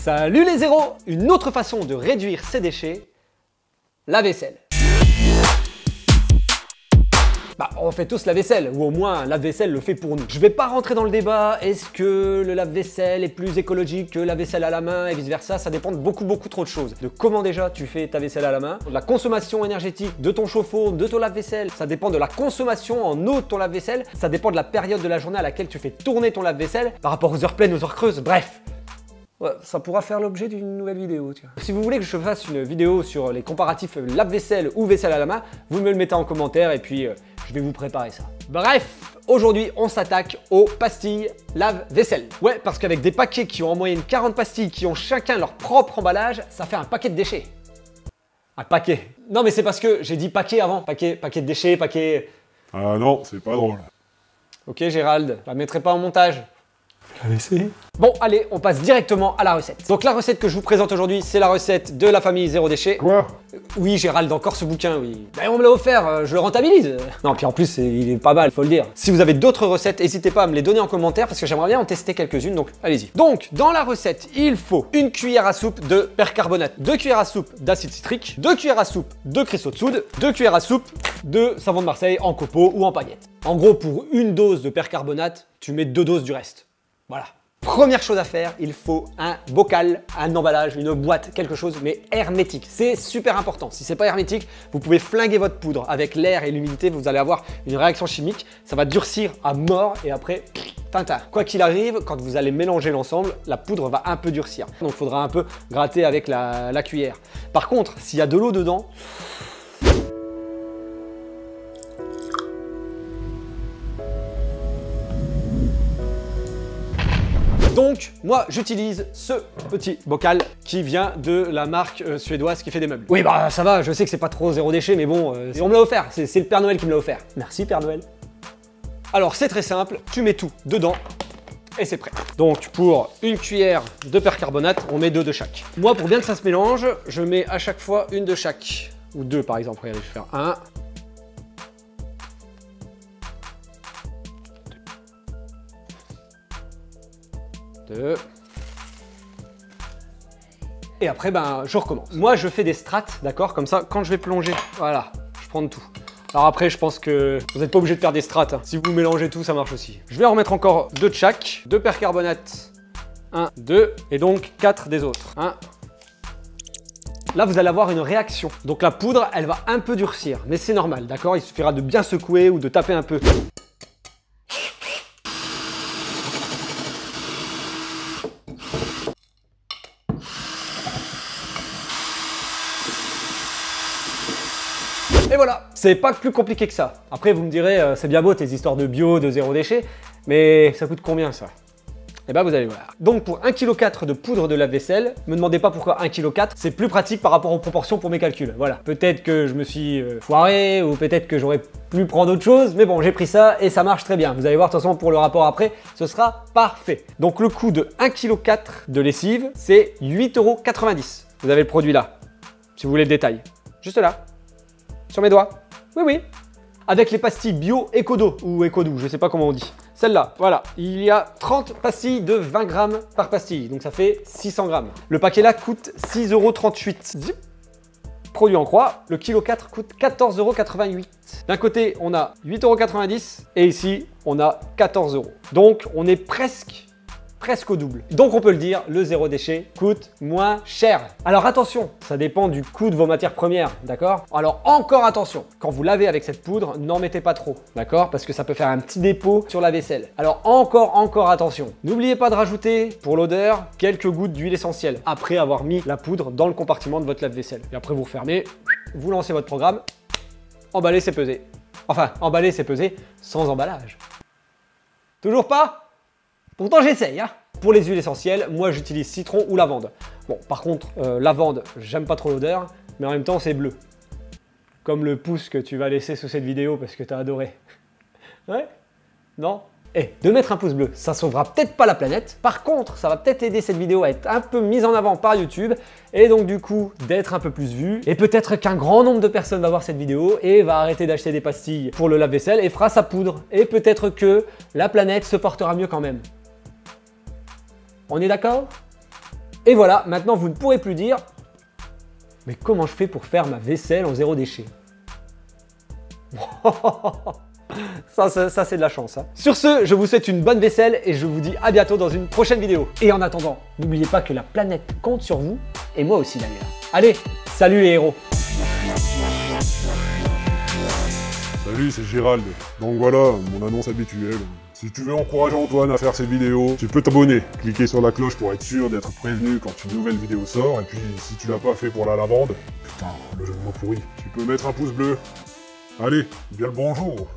Salut les zéros! Une autre façon de réduire ses déchets, la vaisselle. On fait tous la vaisselle, ou au moins la vaisselle le fait pour nous. Je vais pas rentrer dans le débat, est-ce que le lave-vaisselle est plus écologique que la vaisselle à la main et vice versa, ça dépend de beaucoup trop de choses. De comment déjà tu fais ta vaisselle à la main, de la consommation énergétique de ton chauffe-eau, de ton lave-vaisselle, ça dépend de la consommation en eau de ton lave-vaisselle, ça dépend de la période de la journée à laquelle tu fais tourner ton lave-vaisselle, par rapport aux heures pleines, aux heures creuses, bref. Ouais, ça pourra faire l'objet d'une nouvelle vidéo, tiens. Si vous voulez que je fasse une vidéo sur les comparatifs lave-vaisselle ou vaisselle à la main, vous me le mettez en commentaire et puis je vais vous préparer ça. Bref, aujourd'hui on s'attaque aux pastilles lave-vaisselle. Ouais, parce qu'avec des paquets qui ont en moyenne 40 pastilles, qui ont chacun leur propre emballage, ça fait un paquet de déchets. Un paquet. Non mais c'est parce que j'ai dit paquet avant. Paquet de déchets, paquet... Ah non, c'est pas drôle. Ok Gérald, je la mettrai pas en montage. La laisser. Bon, allez, on passe directement à la recette. Donc la recette que je vous présente aujourd'hui, c'est la recette de la famille Zéro Déchet. Quoi? Oui, Gérald, encore ce bouquin, oui. Ben, on me l'a offert, je le rentabilise. Non, puis en plus, il est pas mal, faut le dire. Si vous avez d'autres recettes, n'hésitez pas à me les donner en commentaire parce que j'aimerais bien en tester quelques-unes, donc allez-y. Donc, dans la recette, il faut une cuillère à soupe de percarbonate, 2 cuillères à soupe d'acide citrique, 2 cuillères à soupe de cristaux de soude, 2 cuillères à soupe de savon de Marseille en copeaux ou en paillettes. En gros, pour une dose de percarbonate, tu mets 2 doses du reste. Voilà. Première chose à faire, il faut un bocal, un emballage, une boîte, quelque chose, mais hermétique. C'est super important. Si c'est pas hermétique, vous pouvez flinguer votre poudre. Avec l'air et l'humidité, vous allez avoir une réaction chimique. Ça va durcir à mort et après, tintin. Quoi qu'il arrive, quand vous allez mélanger l'ensemble, la poudre va un peu durcir. Donc il faudra un peu gratter avec la cuillère. Par contre, s'il y a de l'eau dedans, donc, moi, j'utilise ce petit bocal qui vient de la marque suédoise qui fait des meubles. Oui, bah ça va, je sais que c'est pas trop zéro déchet, mais bon, on me l'a offert, c'est le Père Noël qui me l'a offert. Merci Père Noël. Alors, c'est très simple, tu mets tout dedans et c'est prêt. Donc, pour une cuillère de percarbonate, on met 2 de chaque. Moi, pour bien que ça se mélange, je mets à chaque fois une de chaque. Ou 2 par exemple, regardez, je vais faire 1. Et après, ben, je recommence. Moi, je fais des strates, d'accord? Comme ça, quand je vais plonger, voilà, je prends tout. Alors après, je pense que vous n'êtes pas obligé de faire des strates. Hein. Si vous mélangez tout, ça marche aussi. Je vais en remettre encore 2 de chaque. 2 percarbonate. 1, 2. Et donc 4 des autres. 1. Là, vous allez avoir une réaction. Donc la poudre, elle va un peu durcir. Mais c'est normal, d'accord? Il suffira de bien secouer ou de taper un peu. Et voilà, c'est pas plus compliqué que ça. Après, vous me direz, c'est bien beau tes histoires de bio, de zéro déchet, mais ça coûte combien ça? Et ben vous allez voir. Donc pour 1,4 kg de poudre de lave-vaisselle, me demandez pas pourquoi 1,4 kg, c'est plus pratique par rapport aux proportions pour mes calculs. Voilà, peut-être que je me suis foiré, ou peut-être que j'aurais pu prendre autre chose, mais bon, j'ai pris ça et ça marche très bien. Vous allez voir, de toute façon, pour le rapport après, ce sera parfait. Donc le coût de 1,4 kg de lessive, c'est 8,90 €. Vous avez le produit là, si vous voulez le détail. Juste là. Sur mes doigts. Oui, oui. Avec les pastilles bio Ecodo ou Ecodou, je sais pas comment on dit. Celle-là, voilà. Il y a 30 pastilles de 20 grammes par pastille, donc ça fait 600 grammes. Le paquet là coûte 6,38 €. Produit en croix, le kilo 4 coûte 14,88 €. D'un côté, on a 8,90 € et ici, on a 14 €. Donc, on est presque au double. Donc on peut le dire, le zéro déchet coûte moins cher. Alors attention, ça dépend du coût de vos matières premières, d'accord? Alors encore attention, quand vous lavez avec cette poudre, n'en mettez pas trop, d'accord? Parce que ça peut faire un petit dépôt sur la vaisselle. Alors encore attention. N'oubliez pas de rajouter, pour l'odeur, quelques gouttes d'huile essentielle, après avoir mis la poudre dans le compartiment de votre lave-vaisselle. Et après vous refermez, vous lancez votre programme, emballer c'est peser. Enfin, emballer c'est peser sans emballage. Toujours pas? Pourtant j'essaye, hein. Pour les huiles essentielles, moi j'utilise citron ou lavande. Bon, par contre, lavande, j'aime pas trop l'odeur, mais en même temps c'est bleu. Comme le pouce que tu vas laisser sous cette vidéo parce que t'as adoré. Ouais? Non? Et de mettre un pouce bleu, ça sauvera peut-être pas la planète. Par contre, ça va peut-être aider cette vidéo à être un peu mise en avant par YouTube et donc du coup d'être un peu plus vue. Et peut-être qu'un grand nombre de personnes va voir cette vidéo et va arrêter d'acheter des pastilles pour le lave-vaisselle et fera sa poudre. Et peut-être que la planète se portera mieux quand même. On est d'accord? Et voilà, maintenant vous ne pourrez plus dire « Mais comment je fais pour faire ma vaisselle en zéro déchet ?» Ça c'est de la chance. Hein. Sur ce, je vous souhaite une bonne vaisselle et je vous dis à bientôt dans une prochaine vidéo. Et en attendant, n'oubliez pas que la planète compte sur vous, et moi aussi d'ailleurs. Allez, salut les héros! Salut, c'est Gérald. Donc voilà, mon annonce habituelle. Si tu veux encourager Antoine à faire ses vidéos, tu peux t'abonner. Cliquer sur la cloche pour être sûr d'être prévenu quand une nouvelle vidéo sort. Et puis, si tu l'as pas fait pour la lavande, putain, le jeu de mots pourri, tu peux mettre un pouce bleu. Allez, bien le bonjour.